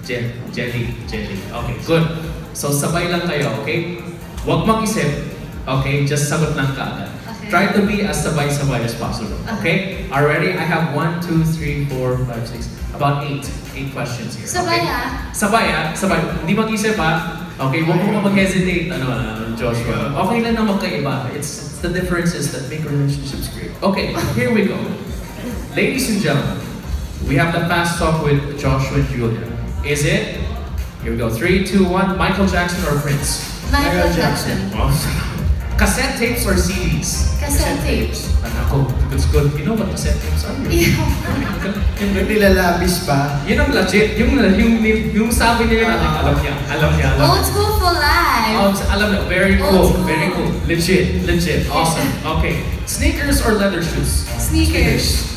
Jelly. Okay, good. So sabay lang kayo, okay? Huwag mag-isip, okay? Just sagot lang kaagad. Okay. Try to be as sabay-sabay as possible, okay? Are ready? I have 1, 2, 3, 4, 5, 6, about 8 questions here. Sabay okay? Sabay. Hindi mag-isip Okay, huwag mo mag-hesitate, Joshua. Okay lang na magkaiba. It's the differences that make relationships great. Okay, here we go. Ladies and gentlemen, we have the fast talk with Joshua and Julia. Is it? Here we go. 3, 2, 1. Michael Jackson or Prince? Michael Jackson. Cassette tapes or CDs? Cassette tapes. Ako, it's good. You know what cassette tapes are? Yung nilalabis pa. Yun ang legit. Yung sabi nila natin, alam niya. Old school for life. Alam niya. Very cool. Very cool. Legit. Awesome. Okay. Sneakers or leather shoes? Sneakers.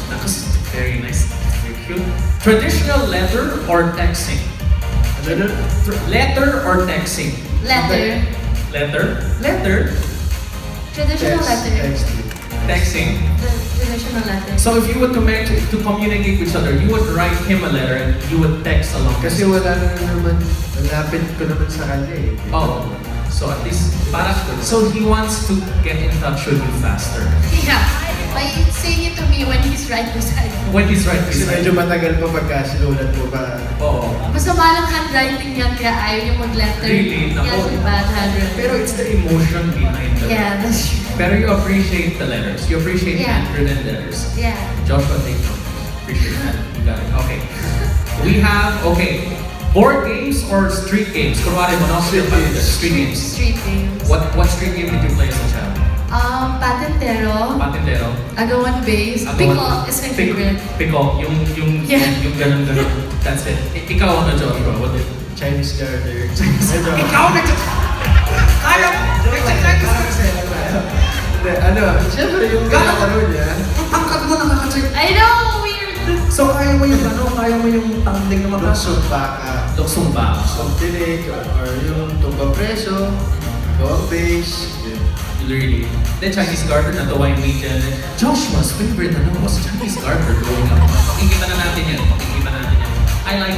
Very nice. Very cute. Traditional letter or texting? Letter or texting? Letter. Letter? Traditional letter. Texting. The traditional letter. So if you were to communicate with each other, you would write him a letter and you would text along. Kasi wala na naman, malapit ko naman sa kanya eh. Oh, so at least, so he wants to get in touch with you faster. Yeah. By saying it to me when he's right beside me. When he's right Kasi beside medyo you. matagal pa pagka sinulat mo pa. Oo. Masama lang handwriting yan, kaya ayaw niya mag-letter. Really? Kaya Nako. siya bad handwriting. Pero it's the emotion behind the Yeah, that's true. Pero you appreciate the letters. You appreciate handwritten letters. Yeah. Joshua, take note. Appreciate that. You got it. Okay. We have, board games or street games? Kunwari, Monopoly or street games. Street games. What street game did you play as a child? Patintero. Agawan base. Pico is my favorite. Pico, yung ganun. That's it. Ikaw ano, Joshua? What did? Chinese garter. Ikaw na Kaya! Siyempre yung ginagaro niya. Angkat mo nakaka-check. I know! Weird! So kaya mo yung tanding na Luksong baka. Luksong baka. Luksong tinik, or yung tumbang preso, gawang base. Really? Then Chinese garter, natawa yung media. Joshua's favorite was Chinese garter growing up. Makikita na natin yan. I like